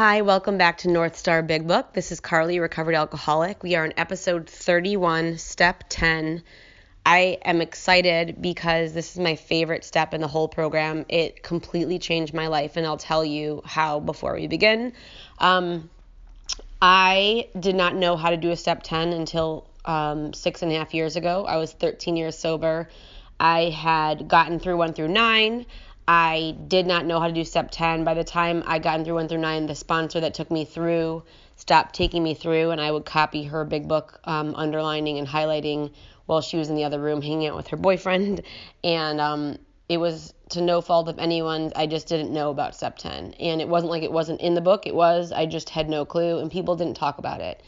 Hi, welcome back to North Star Big Book. This is Carly, recovered alcoholic. We are on episode 31, step 10. I am excited because this is my favorite step in the whole program. It completely changed my life, and I'll tell you how before we begin. I did not know how to do a step 10 until 6.5 years ago. I was 13 years sober. I had gotten through 1 through 9. I did not know how to do step 10. By the time I got through 1 through 9, the sponsor that took me through stopped taking me through, and I would copy her big book, underlining and highlighting while she was in the other room hanging out with her boyfriend. And it was to no fault of anyone's. I just didn't know about step 10. And it wasn't like it wasn't in the book. It was. I just had no clue, and people didn't talk about it.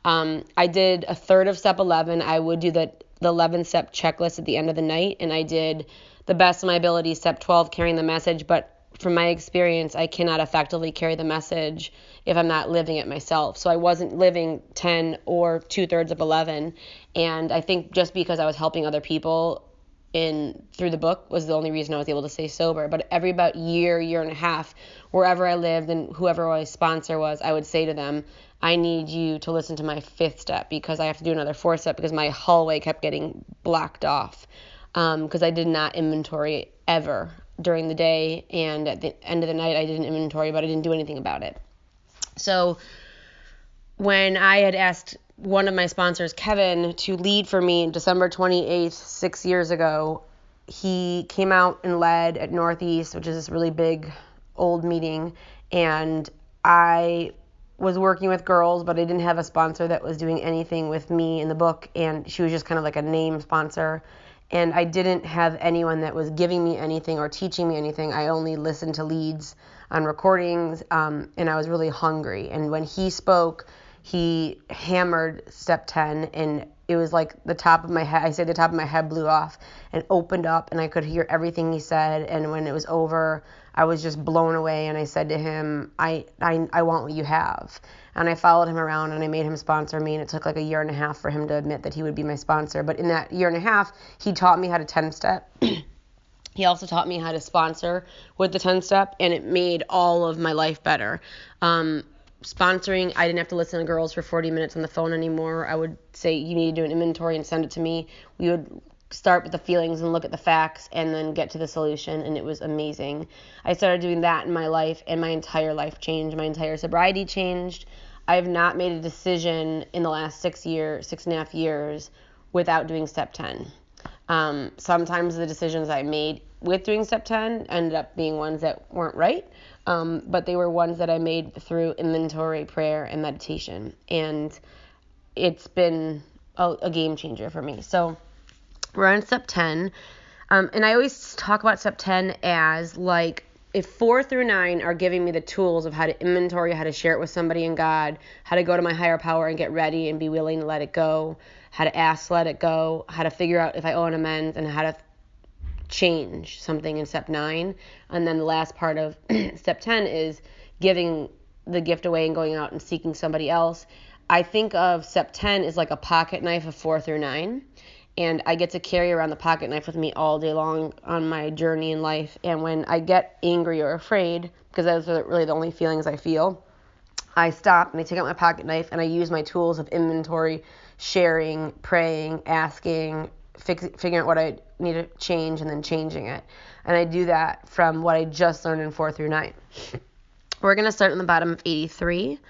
I did a third of step 11. I would do the 11-step checklist at the end of the night, and I did the best of my ability, step 12, carrying the message. But from my experience, I cannot effectively carry the message if I'm not living it myself. So I wasn't living 10 or 2/3 of 11. And I think just because I was helping other people through the book was the only reason I was able to stay sober. But every about year and a half, wherever I lived and whoever my sponsor was, I would say to them, I need you to listen to my 5th step because I have to do another 4th step because my hallway kept getting blocked off. Because I did not inventory ever during the day, and at the end of the night I didn't inventory, but I didn't do anything about it. So when I had asked one of my sponsors, Kevin, to lead for me in December 28th, 6 years ago, he came out and led at Northeast, which is this really big old meeting, and I was working with girls, but I didn't have a sponsor that was doing anything with me in the book, and she was just kind of like a name sponsor. And I didn't have anyone that was giving me anything or teaching me anything. I only listened to leads on recordings, and I was really hungry. And when he spoke, he hammered step 10, and it was like the top of my head, the top of my head blew off and opened up, and I could hear everything he said. And when it was over, I was just blown away, and I said to him, I want what you have. And I followed him around, and I made him sponsor me, and it took like a year and a half for him to admit that he would be my sponsor. But in that year and a half, he taught me how to 10-step. He also taught me how to sponsor with the 10-step, and it made all of my life better. Sponsoring, I didn't have to listen to girls for 40 minutes on the phone anymore. I would say, you need to do an inventory and send it to me. We would start with the feelings and look at the facts and then get to the solution, and it was amazing. I started doing that in my life, and my entire life changed. My entire sobriety changed. I have not made a decision in the last 6.5 years without doing step 10. Sometimes the decisions I made with doing step 10 ended up being ones that weren't right, but they were ones that I made through inventory, prayer, and meditation, and it's been a game changer for me. So we're on step 10, and I always talk about step 10 as like, if 4 through 9 are giving me the tools of how to inventory, how to share it with somebody in God, how to go to my higher power and get ready and be willing to let it go, how to ask to let it go, how to figure out if I owe an amends, and how to change something in step 9. And then the last part of step 10 is giving the gift away and going out and seeking somebody else. I think of step 10 as like a pocket knife of 4 through 9. And I get to carry around the pocket knife with me all day long on my journey in life. And when I get angry or afraid, because those are really the only feelings I feel, I stop and I take out my pocket knife and I use my tools of inventory, sharing, praying, asking, figuring out what I need to change, and then changing it. And I do that from what I just learned in 4 through 9. We're going to start on the bottom of 83.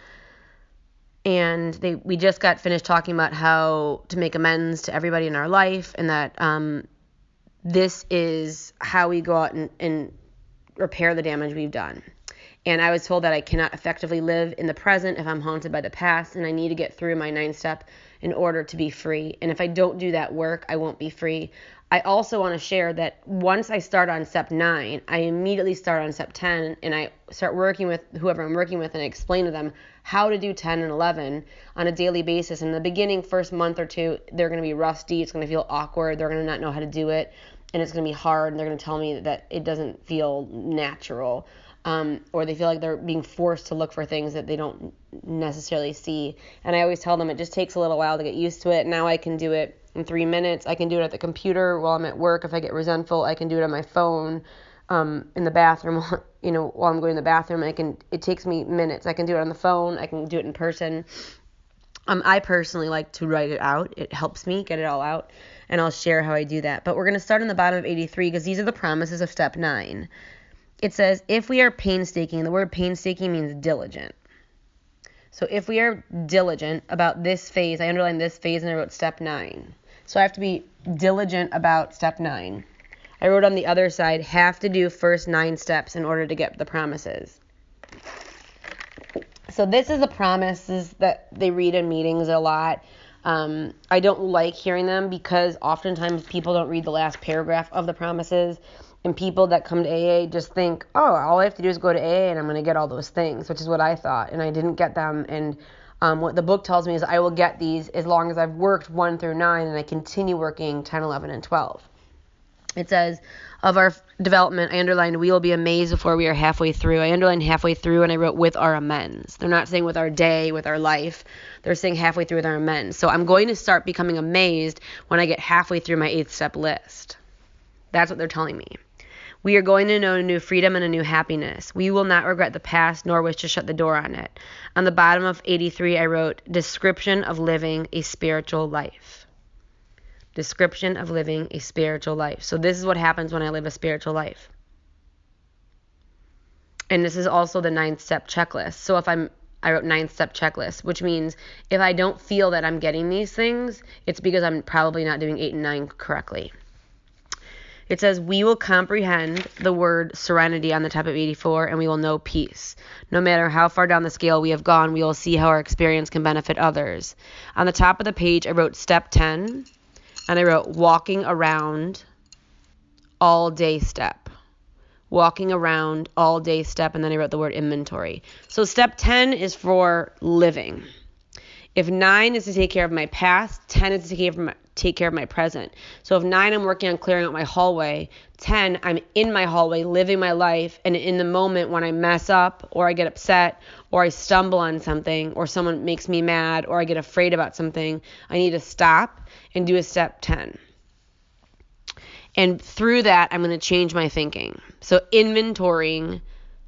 And we just got finished talking about how to make amends to everybody in our life, and that this is how we go out and repair the damage we've done. And I was told that I cannot effectively live in the present if I'm haunted by the past, and I need to get through my 9-step in order to be free. And if I don't do that work, I won't be free. I also want to share that once I start on step 9, I immediately start on step 10, and I start working with whoever I'm working with, and I explain to them how to do 10 and 11 on a daily basis. In the beginning, first month or two, they're going to be rusty. It's going to feel awkward. They're going to not know how to do it, and it's going to be hard, and they're going to tell me that it doesn't feel natural. Or they feel like they're being forced to look for things that they don't necessarily see. And I always tell them it just takes a little while to get used to it. Now I can do it in 3 minutes. I can do it at the computer while I'm at work. If I get resentful, I can do it on my phone. in the bathroom, while I'm going to the bathroom. It takes me minutes. I can do it on the phone. I can do it in person. I personally like to write it out. It helps me get it all out, and I'll share how I do that. But we're going to start on the bottom of 83 because these are the promises of step 9. It says, if we are painstaking, the word painstaking means diligent. So if we are diligent about this phase, I underlined this phase and I wrote step 9. So I have to be diligent about step 9. I wrote on the other side, have to do first 9 steps in order to get the promises. So this is the promises that they read in meetings a lot. I don't like hearing them because oftentimes people don't read the last paragraph of the promises. And people that come to AA just think, oh, all I have to do is go to AA and I'm going to get all those things, which is what I thought. And I didn't get them. And what the book tells me is I will get these as long as I've worked 1 through 9 and I continue working 10, 11, and 12. It says, of our development, I underlined, we will be amazed before we are halfway through. I underlined halfway through and I wrote with our amends. They're not saying with our day, with our life. They're saying halfway through with our amends. So I'm going to start becoming amazed when I get halfway through my 8th step list. That's what they're telling me. We are going to know a new freedom and a new happiness. We will not regret the past nor wish to shut the door on it. On the bottom of 83, I wrote, description of living a spiritual life. Description of living a spiritual life. So this is what happens when I live a spiritual life. And this is also the 9th step checklist. So I wrote 9th step checklist, which means if I don't feel that I'm getting these things, it's because I'm probably not doing 8 and 9 correctly. It says, we will comprehend the word serenity on the top of 84, and we will know peace. No matter how far down the scale we have gone, we will see how our experience can benefit others. On the top of the page, I wrote step 10, and I wrote walking around all day step. Walking around all day step, and then I wrote the word inventory. So step 10 is for living. If 9 is to take care of my past, 10 is to take care of my present. So if 9, I'm working on clearing out my hallway. 10, I'm in my hallway, living my life. And in the moment when I mess up or I get upset or I stumble on something or someone makes me mad or I get afraid about something, I need to stop and do a step 10. And through that, I'm going to change my thinking. So inventorying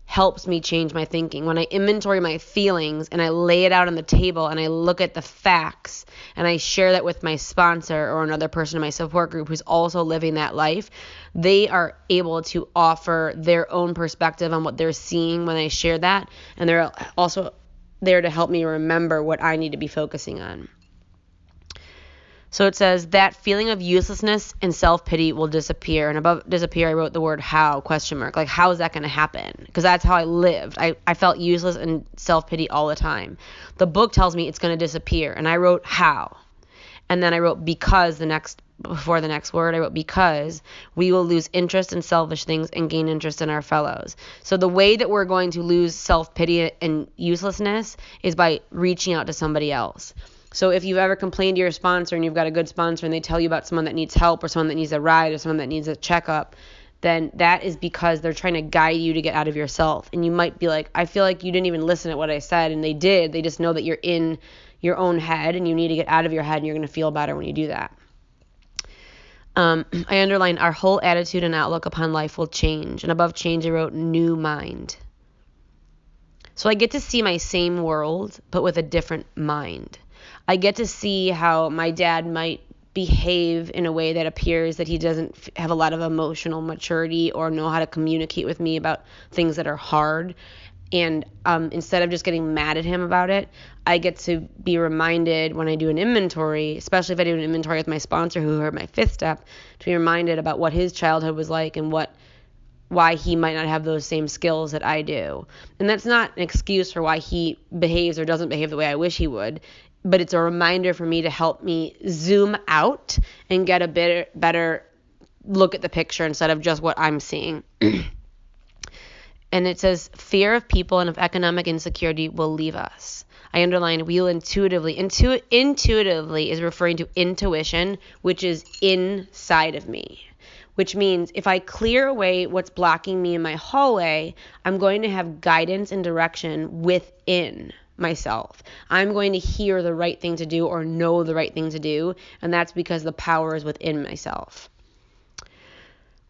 helps me change my thinking. When I inventory my feelings and I lay it out on the table and I look at the facts and I share that with my sponsor or another person in my support group who's also living that life, they are able to offer their own perspective on what they're seeing when I share that. And they're also there to help me remember what I need to be focusing on. So it says that feeling of uselessness and self-pity will disappear. And above disappear, I wrote the word how, ? Like, how is that going to happen? Because that's how I lived. I felt useless and self-pity all the time. The book tells me it's going to disappear. And I wrote how. And then I wrote because before the next word, I wrote because we will lose interest in selfish things and gain interest in our fellows. So the way that we're going to lose self-pity and uselessness is by reaching out to somebody else. So if you've ever complained to your sponsor and you've got a good sponsor and they tell you about someone that needs help or someone that needs a ride or someone that needs a checkup, then that is because they're trying to guide you to get out of yourself. And you might be like, I feel like you didn't even listen to what I said. And they did. They just know that you're in your own head and you need to get out of your head and you're going to feel better when you do that. I underlined our whole attitude and outlook upon life will change. And above change, I wrote new mind. So I get to see my same world, but with a different mind. I get to see how my dad might behave in a way that appears that he doesn't have a lot of emotional maturity or know how to communicate with me about things that are hard. And instead of just getting mad at him about it, I get to be reminded when I do an inventory, especially if I do an inventory with my sponsor who heard my 5th step, to be reminded about what his childhood was like and why he might not have those same skills that I do. And that's not an excuse for why he behaves or doesn't behave the way I wish he would, but it's a reminder for me to help me zoom out and get a better look at the picture instead of just what I'm seeing. And it says, fear of people and of economic insecurity will leave us. I underlined, we will intuitively. Intuitively is referring to intuition, which is inside of me. Which means if I clear away what's blocking me in my hallway, I'm going to have guidance and direction within myself. I'm going to hear the right thing to do or know the right thing to do, and that's because the power is within myself.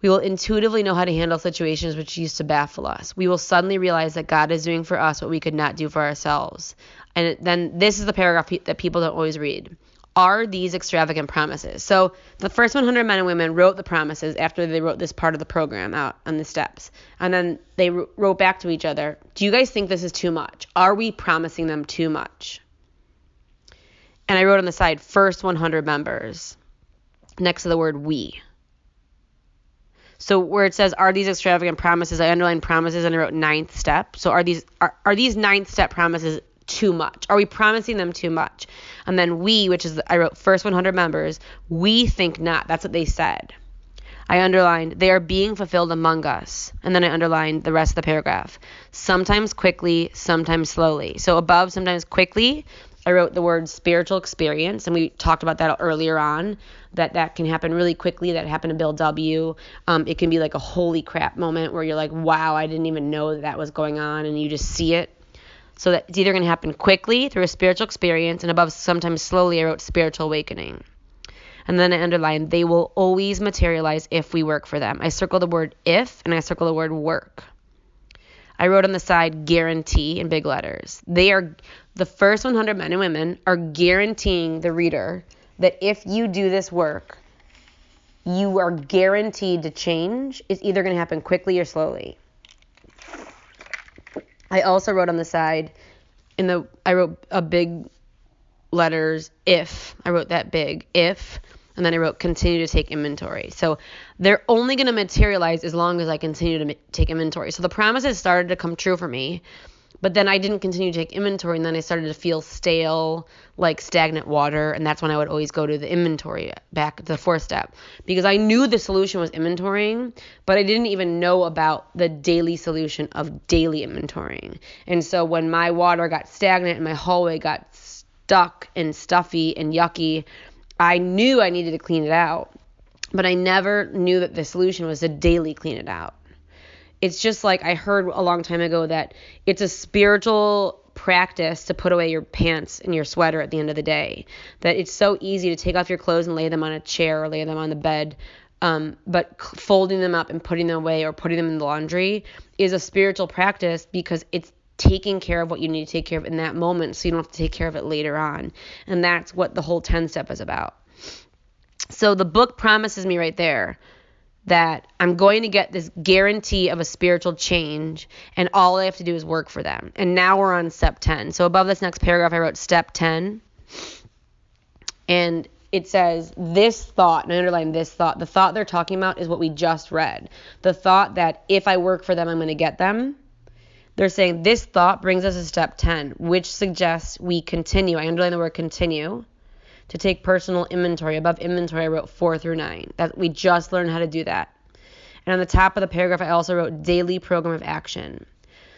We will intuitively know how to handle situations which used to baffle us. We will suddenly realize that God is doing for us what we could not do for ourselves. And then this is the paragraph that people don't always read. Are these extravagant promises? So the first 100 men and women wrote the promises after they wrote this part of the program out on the steps. And then they wrote back to each other, do you guys think this is too much? Are we promising them too much? And I wrote on the side, first 100 members, next to the word we. So where it says, are these extravagant promises, I underlined promises and I wrote ninth step. So are these ninth step promises too much? Are we promising them too much? And then we, which is, I wrote first 100 members, we think not. That's what they said. I underlined, they are being fulfilled among us. And then I underlined the rest of the paragraph. Sometimes quickly, sometimes slowly. So above, sometimes quickly, I wrote the word spiritual experience, and we talked about that earlier on, that can happen really quickly. That happened to Bill W. It can be like a holy crap moment where you're like, wow, I didn't even know that was going on, and you just see it. So that it's either going to happen quickly through a spiritual experience, and above sometimes slowly, I wrote spiritual awakening. And then I underlined, they will always materialize if we work for them. I circled the word if, and I circled the word work. I wrote on the side, guarantee in big letters. The first 100 men and women are guaranteeing the reader that if you do this work, you are guaranteed to change. It's either going to happen quickly or slowly. I also wrote on the side, I wrote a big letters, if. I wrote that big, if. And then I wrote continue to take inventory. So they're only going to materialize as long as I continue to take inventory. So the promises started to come true for me, but then I didn't continue to take inventory, and then I started to feel stale, like stagnant water, and that's when I would always go to the inventory, back to the fourth step, because I knew the solution was inventorying, but I didn't even know about the daily solution of daily inventorying. And so when my water got stagnant and my hallway got stuck and stuffy and yucky, I knew I needed to clean it out, but I never knew that the solution was to daily clean it out. It's just like I heard a long time ago that it's a spiritual practice to put away your pants and your sweater at the end of the day, that it's so easy to take off your clothes and lay them on a chair or lay them on the bed, but folding them up and putting them away or putting them in the laundry is a spiritual practice, because it's taking care of what you need to take care of in that moment, so you don't have to take care of it later on. And that's what the whole 10 step is about. So the book promises me right there that I'm going to get this guarantee of a spiritual change, and all I have to do is work for them. And now we're on step 10. So above this next paragraph, I wrote step 10. And it says this thought, and I underlined this thought. The thought they're talking about is what we just read. The thought that if I work for them, I'm going to get them. They're saying this thought brings us to step 10, which suggests we continue. I underline the word continue to take personal inventory. Above inventory, I wrote 4 through 9. That we just learned how to do that. And on the top of the paragraph, I also wrote daily program of action.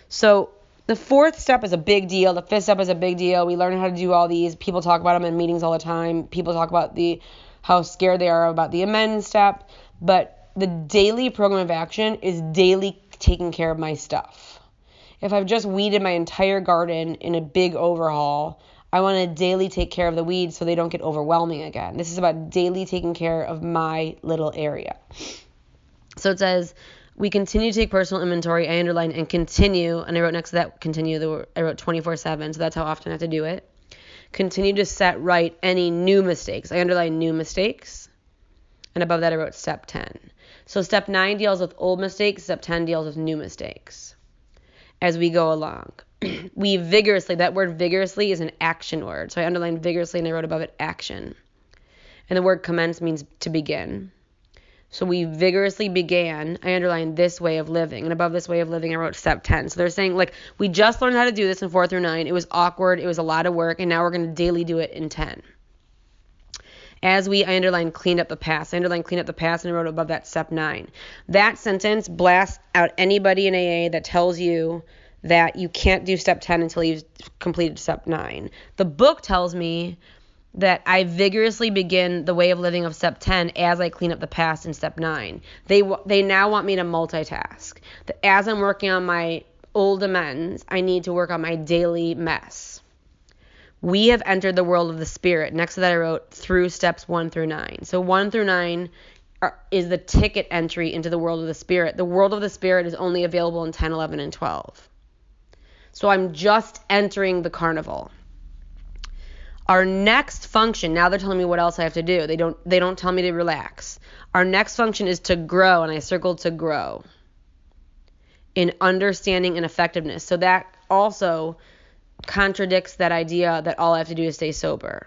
So the fourth step is a big deal. The fifth step is a big deal. We learn how to do all these. People talk about them in meetings all the time. People talk about how scared they are about the amend step. But the daily program of action is daily taking care of my stuff. If I've just weeded my entire garden in a big overhaul, I want to daily take care of the weeds so they don't get overwhelming again. This is about daily taking care of my little area. So it says, we continue to take personal inventory. I underlined and continue, and I wrote next to that continue, I wrote 24/7, so that's how often I have to do it. Continue to set right any new mistakes. I underlined new mistakes, and above that I wrote step 10. So step 9 deals with old mistakes, step 10 deals with new mistakes. As we go along, we vigorously, that word vigorously is an action word. So I underlined vigorously and I wrote above it action. And the word commence means to begin. So we vigorously began, I underlined this way of living. And above this way of living, I wrote step 10. So they're saying, like, we just learned how to do this in 4 through 9. It was awkward. It was a lot of work. And now we're going to daily do it in 10. I underlined cleaned up the past. I underlined clean up the past, and I wrote above that step 9. That sentence blasts out anybody in AA that tells you that you can't do step 10 until you've completed step 9. The book tells me that I vigorously begin the way of living of step 10 as I clean up the past in step 9. They now want me to multitask. That as I'm working on my old amends, I need to work on my daily mess. We have entered the world of the spirit. Next to that I wrote through steps 1 through 9. So 1 through 9 is the ticket entry into the world of the spirit. The world of the spirit is only available in 10, 11, and 12. So I'm just entering the carnival. Our next function, now they're telling me what else I have to do. They don't tell me to relax. Our next function is to grow, and I circled to grow in understanding and effectiveness. So that also contradicts that idea that all I have to do is stay sober.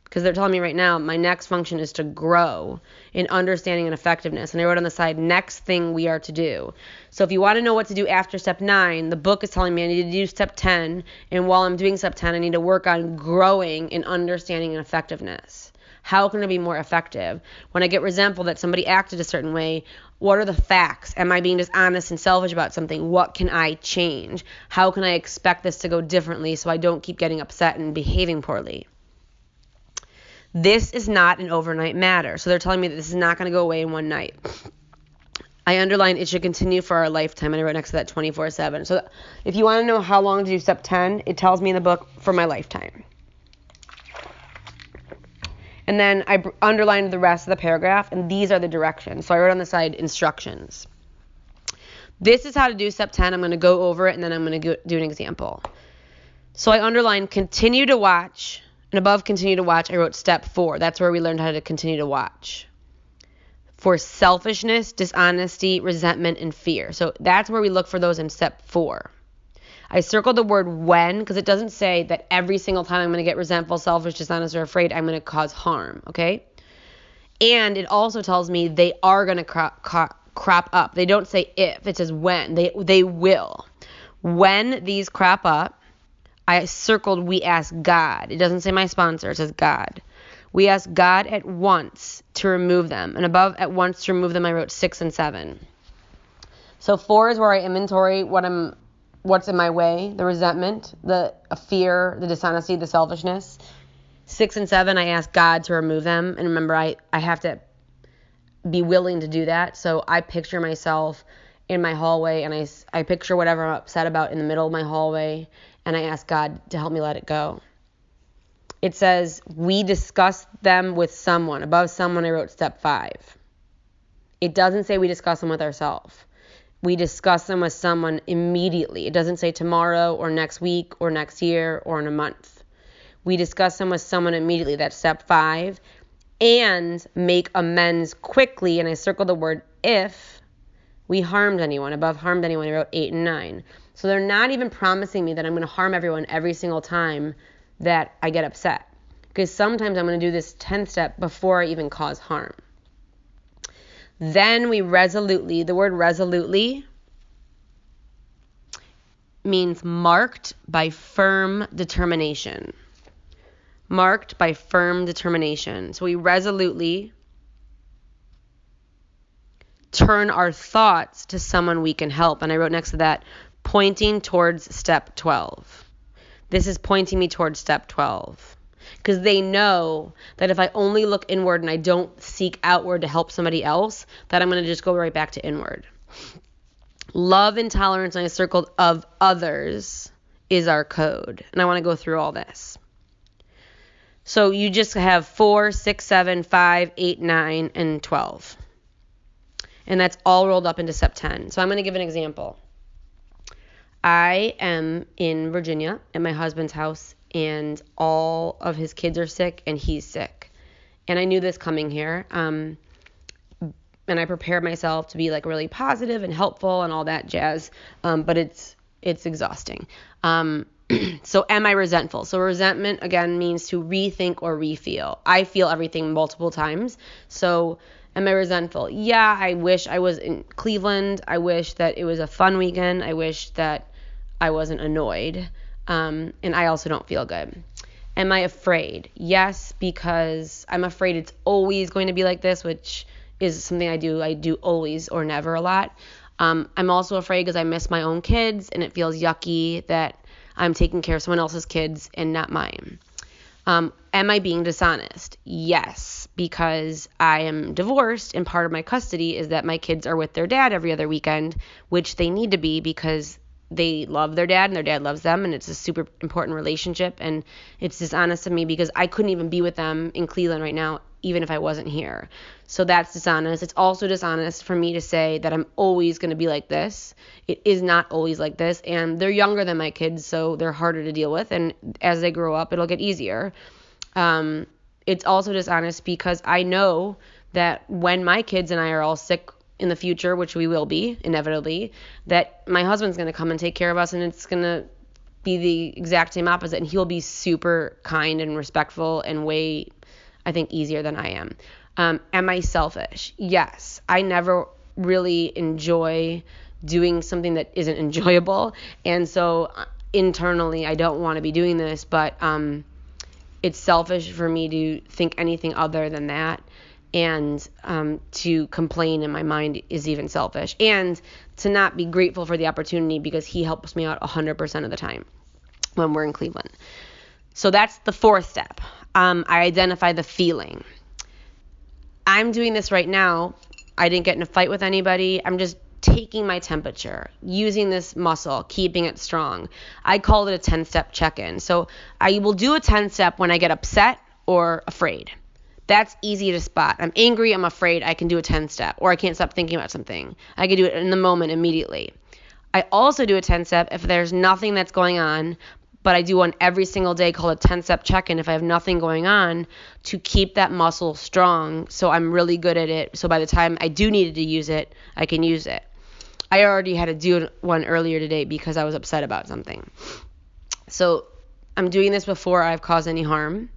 Because they're telling me right now, my next function is to grow in understanding and effectiveness. And I wrote on the side, next thing we are to do. So if you want to know what to do after step 9, the book is telling me I need to do step 10. And while I'm doing step 10, I need to work on growing in understanding and effectiveness. How can I be more effective? When I get resentful that somebody acted a certain way, what are the facts? Am I being dishonest and selfish about something? What can I change? How can I expect this to go differently so I don't keep getting upset and behaving poorly? This is not an overnight matter. So they're telling me that this is not going to go away in one night. I underlined it should continue for our lifetime, and I wrote next to that 24/7. So if you want to know how long to do step 10, it tells me in the book for my lifetime. And then I underlined the rest of the paragraph, and these are the directions. So I wrote on the side instructions. This is how to do step 10. I'm going to go over it, and then I'm going to do an example. So I underlined continue to watch. And above continue to watch, I wrote step 4. That's where we learned how to continue to watch. For selfishness, dishonesty, resentment, and fear. So that's where we look for those in step 4. I circled the word when because it doesn't say that every single time I'm going to get resentful, selfish, dishonest, or afraid, I'm going to cause harm, okay? And it also tells me they are going to crop up. They don't say if. It says when. They will. When these crop up, I circled we ask God. It doesn't say my sponsor. It says God. We ask God at once to remove them. And above at once to remove them, I wrote 6 and 7. So 4 is where I inventory what's in my way, the resentment, the fear, the dishonesty, the selfishness. 6 and 7, I ask God to remove them. And remember, I have to be willing to do that. So I picture myself in my hallway, and I picture whatever I'm upset about in the middle of my hallway, and I ask God to help me let it go. It says, we discuss them with someone. Above someone, I wrote step 5. It doesn't say we discuss them with ourselves. We discuss them with someone immediately. It doesn't say tomorrow or next week or next year or in a month. We discuss them with someone immediately. That's step 5. And make amends quickly. And I circled the word if we harmed anyone. Above harmed anyone, I wrote 8 and 9. So they're not even promising me that I'm going to harm everyone every single time that I get upset. Because sometimes I'm going to do this 10th step before I even cause harm. Then we resolutely, the word resolutely means marked by firm determination. Marked by firm determination. So we resolutely turn our thoughts to someone we can help. And I wrote next to that, pointing towards step 12. This is pointing me towards step 12. Because they know that if I only look inward and I don't seek outward to help somebody else, that I'm going to just go right back to inward. Love and tolerance, and I circled of others, is our code. And I want to go through all this. So you just have 4, 6, 7, 5, 8, 9, and 12. And that's all rolled up into step 10. So I'm going to give an example. I am in Virginia at my husband's house, and all of his kids are sick, and he's sick. And I knew this coming here. And I prepared myself to be like really positive and helpful and all that jazz. But it's exhausting. So am I resentful? So resentment, again, means to rethink or refeel. I feel everything multiple times. So am I resentful? Yeah, I wish I was in Cleveland. I wish that it was a fun weekend. I wish that I wasn't annoyed. And I also don't feel good. Am I afraid? Yes, because I'm afraid it's always going to be like this, which is something I do always or never a lot. I'm also afraid because I miss my own kids, and it feels yucky that I'm taking care of someone else's kids and not mine. Am I being dishonest? Yes, because I am divorced, and part of my custody is that my kids are with their dad every other weekend, which they need to be because they love their dad and their dad loves them, and it's a super important relationship. And it's dishonest of me because I couldn't even be with them in Cleveland right now even if I wasn't here. So that's dishonest. It's also dishonest for me to say that I'm always going to be like this. It is not always like this. And they're younger than my kids, so they're harder to deal with. And as they grow up, it'll get easier. It's also dishonest because I know that when my kids and I are all sick in the future, which we will be inevitably, that my husband's going to come and take care of us, and it's going to be the exact same opposite. And he'll be super kind and respectful and way, I think, easier than I am. Am I selfish? Yes. I never really enjoy doing something that isn't enjoyable. And so internally, I don't want to be doing this, but it's selfish for me to think anything other than that. And to complain in my mind is even selfish. And to not be grateful for the opportunity because he helps me out 100% of the time when we're in Cleveland. So that's the fourth step. I identify the feeling. I'm doing this right now. I didn't get in a fight with anybody. I'm just taking my temperature, using this muscle, keeping it strong. I call it a 10-step check-in. So I will do a 10-step when I get upset or afraid. That's easy to spot. I'm angry, I'm afraid, I can do a 10-step, or I can't stop thinking about something. I can do it in the moment immediately. I also do a 10-step if there's nothing that's going on, but I do one every single day called a 10-step check-in if I have nothing going on to keep that muscle strong so I'm really good at it. So by the time I do need to use it, I can use it. I already had to do one earlier today because I was upset about something. So I'm doing this before I've caused any harm.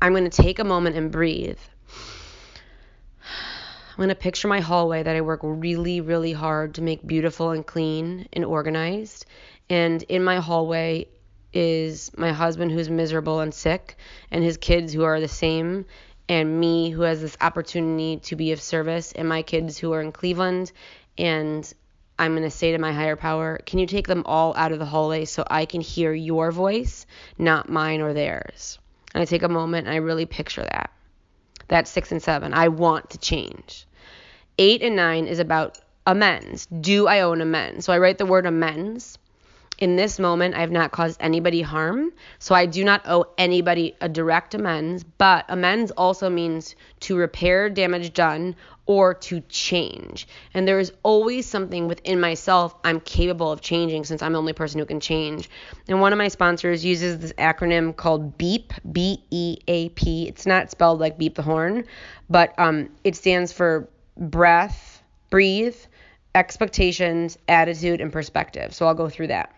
I'm going to take a moment and breathe. I'm going to picture my hallway that I work really, really hard to make beautiful and clean and organized. And in my hallway is my husband who's miserable and sick, and his kids who are the same, and me who has this opportunity to be of service, and my kids who are in Cleveland. And I'm going to say to my higher power, can you take them all out of the hallway so I can hear your voice, not mine or theirs? And I take a moment and I really picture that. That's 6 and 7. I want to change. 8 and 9 is about amends. Do I owe an amends? So I write the word amends. In this moment, I have not caused anybody harm, so I do not owe anybody a direct amends, but amends also means to repair damage done or to change. And there is always something within myself I'm capable of changing since I'm the only person who can change. And one of my sponsors uses this acronym called BEAP, B-E-A-P. It's not spelled like beep the horn, but it stands for breath, breathe, expectations, attitude, and perspective. So I'll go through that.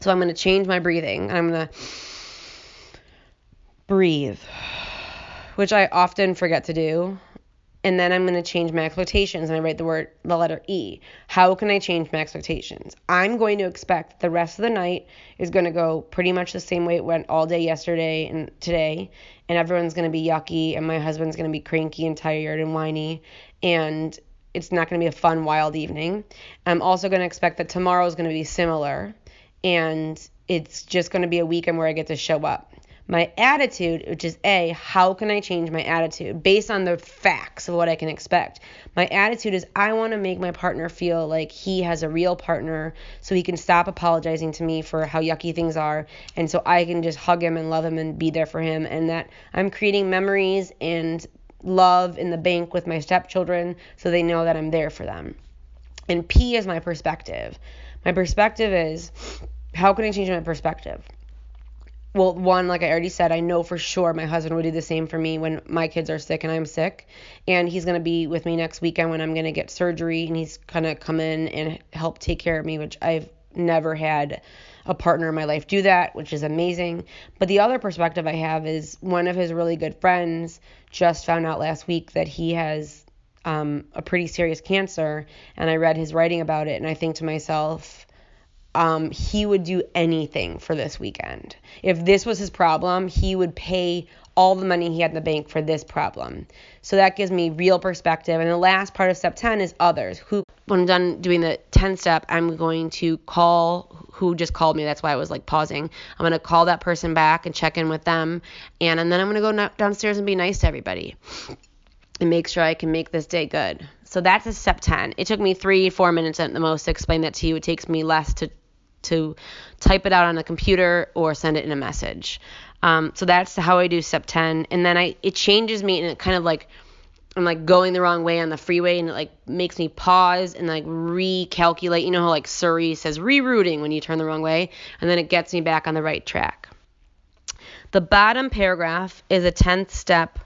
So I'm going to change my breathing. I'm going to breathe, which I often forget to do. And then I'm going to change my expectations, and I write the letter E. How can I change my expectations? I'm going to expect the rest of the night is going to go pretty much the same way it went all day yesterday and today, and everyone's going to be yucky, and my husband's going to be cranky and tired and whiny, and it's not going to be a fun, wild evening. I'm also going to expect that tomorrow is going to be similar, and it's just going to be a weekend where I get to show up. My attitude, which is A, how can I change my attitude based on the facts of what I can expect? My attitude is I want to make my partner feel like he has a real partner so he can stop apologizing to me for how yucky things are, and so I can just hug him and love him and be there for him, and that I'm creating memories and love in the bank with my stepchildren so they know that I'm there for them. And P is my perspective. My perspective is, how can I change my perspective? Well, one, like I already said, I know for sure my husband would do the same for me when my kids are sick and I'm sick. And he's going to be with me next weekend when I'm going to get surgery. And he's going to come in and help take care of me, which I've never had a partner in my life do that, which is amazing. But the other perspective I have is one of his really good friends just found out last week that he has a pretty serious cancer. And I read his writing about it. And I think to myself, he would do anything for this weekend. If this was his problem, he would pay all the money he had in the bank for this problem. So that gives me real perspective. And the last part of step 10 is others. When I'm done doing the 10 step, I'm going to call who just called me. That's why I was like pausing. I'm going to call that person back and check in with them. And then I'm going to go downstairs and be nice to everybody and make sure I can make this day good. So that's a step 10. It took me 3-4 minutes at the most to explain that to you. It takes me less to to type it out on the computer or send it in a message. So that's how I do step 10. And then it changes me, and it kind of like, I'm like going the wrong way on the freeway, and it like makes me pause and like recalculate. You know how like Surrey says rerouting when you turn the wrong way, and then it gets me back on the right track. The bottom paragraph is a 10th step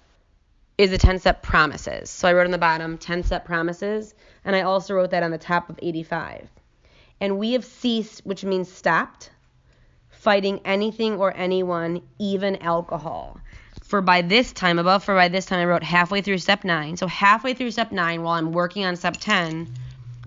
promises. So I wrote on the bottom 10-step promises, and I also wrote that on the top of 85. And we have ceased, which means stopped, fighting anything or anyone, even alcohol. For by this time, I wrote halfway through step 9. So halfway through step 9, while I'm working on step 10,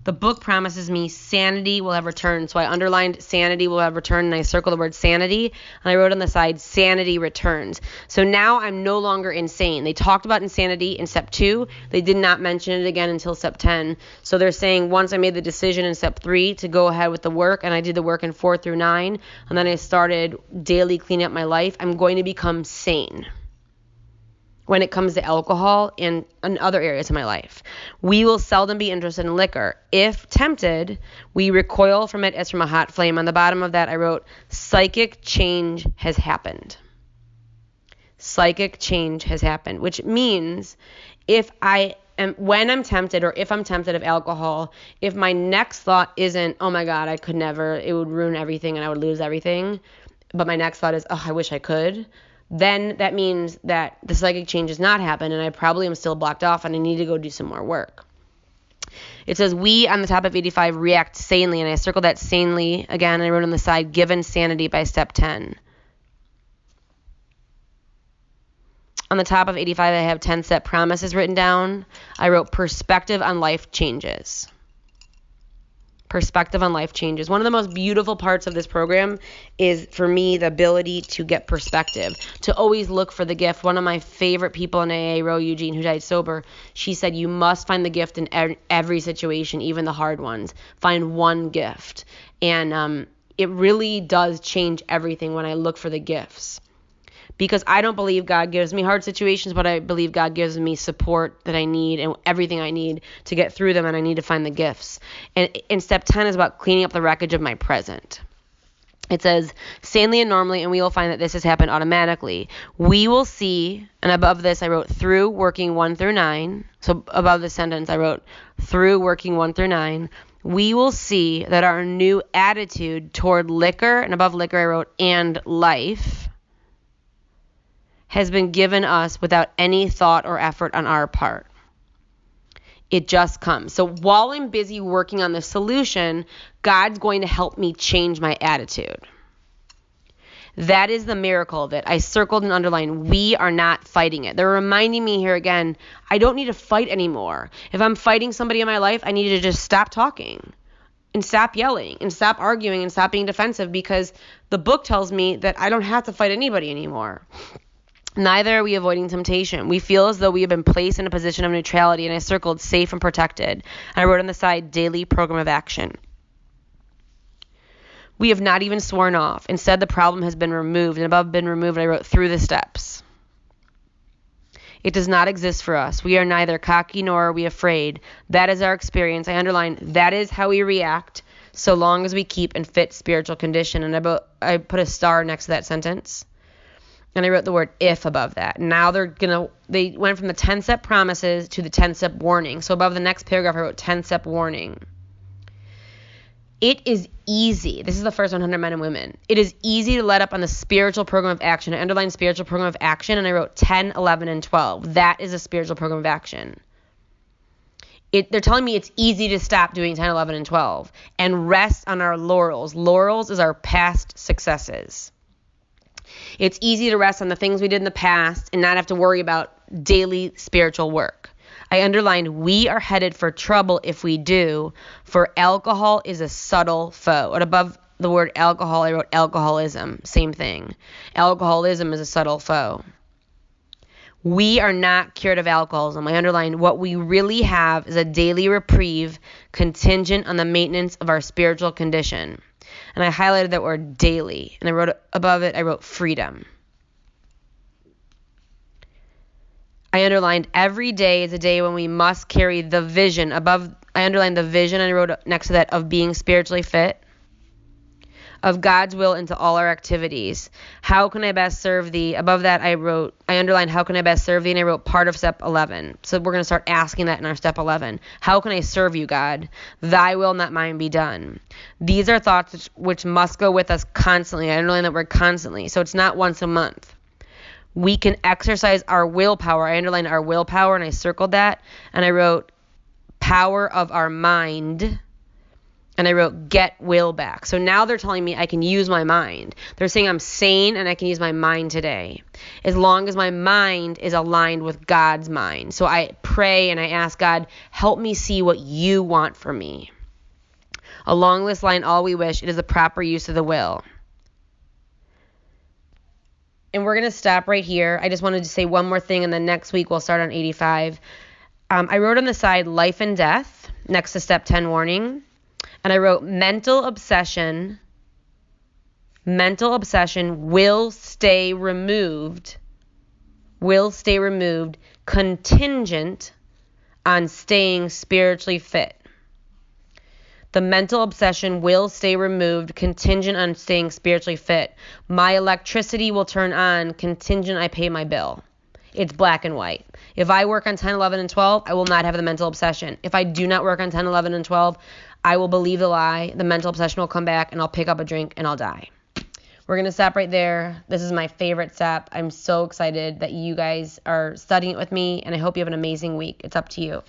the book promises me sanity will have returned. So I underlined sanity will have returned, and I circled the word sanity, and I wrote on the side sanity returns. So now I'm no longer insane. They talked about insanity in step 2. They did not mention it again until step 10. So they're saying once I made the decision in step 3 to go ahead with the work, and I did the work in 4 through 9, and then I started daily cleaning up my life, I'm going to become sane when it comes to alcohol and other areas of my life. We will seldom be interested in liquor. If tempted, we recoil from it as from a hot flame. On the bottom of that, I wrote, psychic change has happened. Psychic change has happened, which means when I'm tempted, or if I'm tempted of alcohol, if my next thought isn't, oh my God, I could never, it would ruin everything and I would lose everything, but my next thought is, oh, I wish I could, then that means that the psychic change has not happened, and I probably am still blocked off, and I need to go do some more work. It says, we, on the top of 85, react sanely, and I circled that sanely again, and I wrote on the side, given sanity by step 10. On the top of 85, I have 10-step promises written down. I wrote perspective on life changes. Perspective on life changes. One of the most beautiful parts of this program is, for me, the ability to get perspective, to always look for the gift. One of my favorite people in AA, Ro Eugene, who died sober, she said, you must find the gift in every situation, even the hard ones. Find one gift. And it really does change everything when I look for the gifts. Because I don't believe God gives me hard situations, but I believe God gives me support that I need and everything I need to get through them, and I need to find the gifts. And step 10 is about cleaning up the wreckage of my present. It says, sanely and normally, and we will find that this has happened automatically. We will see, and above this I wrote through working 1 through 9. So above the sentence I wrote through working 1 through 9. We will see that our new attitude toward liquor, and above liquor I wrote and life, has been given us without any thought or effort on our part. It just comes. So while I'm busy working on the solution, God's going to help me change my attitude. That is the miracle of it. I circled and underlined, we are not fighting it. They're reminding me here again, I don't need to fight anymore. If I'm fighting somebody in my life, I need to just stop talking and stop yelling and stop arguing and stop being defensive, because the book tells me that I don't have to fight anybody anymore. Neither are we avoiding temptation. We feel as though we have been placed in a position of neutrality, and I circled safe and protected. And I wrote on the side, daily program of action. We have not even sworn off. Instead, the problem has been removed, and above been removed, I wrote through the steps. It does not exist for us. We are neither cocky nor are we afraid. That is our experience. I underlined, that is how we react, so long as we keep in fit spiritual condition. And I put a star next to that sentence. And I wrote the word if above that. Now they went from the 10-step promises to the 10-step warning. So above the next paragraph, I wrote 10-step warning. It is easy. This is the first 100 men and women. It is easy to let up on the spiritual program of action. I underlined spiritual program of action, and I wrote 10, 11, and 12. That is a spiritual program of action. They're telling me it's easy to stop doing 10, 11, and 12 and rest on our laurels. Laurels is our past successes. It's easy to rest on the things we did in the past and not have to worry about daily spiritual work. I underlined, we are headed for trouble if we do, for alcohol is a subtle foe. And above the word alcohol, I wrote alcoholism. Same thing. Alcoholism is a subtle foe. We are not cured of alcoholism. I underlined, what we really have is a daily reprieve contingent on the maintenance of our spiritual condition. And I highlighted that word daily. And I wrote above it, I wrote freedom. I underlined, every day is a day when we must carry the vision. Above, I underlined the vision, and I wrote next to that, of being spiritually fit. of God's will into all our activities. How can I best serve thee? Above that, I underlined, how can I best serve thee? And I wrote part of step 11. So we're going to start asking that in our step 11. How can I serve you, God? Thy will, not mine, be done. These are thoughts which must go with us constantly. I underline that word constantly. So it's not once a month. We can exercise our willpower. I underlined our willpower and I circled that. And I wrote power of our mind. And I wrote, get will back. So now they're telling me I can use my mind. They're saying I'm sane and I can use my mind today. As long as my mind is aligned with God's mind. So I pray and I ask God, help me see what you want for me. Along this line, all we wish, it is a proper use of the will. And we're going to stop right here. I just wanted to say one more thing, and then next week we'll start on 85. I wrote on the side, life and death, next to step 10 warning. And I wrote mental obsession will stay removed contingent on staying spiritually fit. The mental obsession will stay removed contingent on staying spiritually fit. My electricity will turn on contingent I pay my bill. It's black and white. If I work on 10, 11, and 12, I will not have the mental obsession. If I do not work on 10, 11, and 12, I will believe the lie. The mental obsession will come back, and I'll pick up a drink, and I'll die. We're going to stop right there. This is my favorite step. I'm so excited that you guys are studying it with me, and I hope you have an amazing week. It's up to you.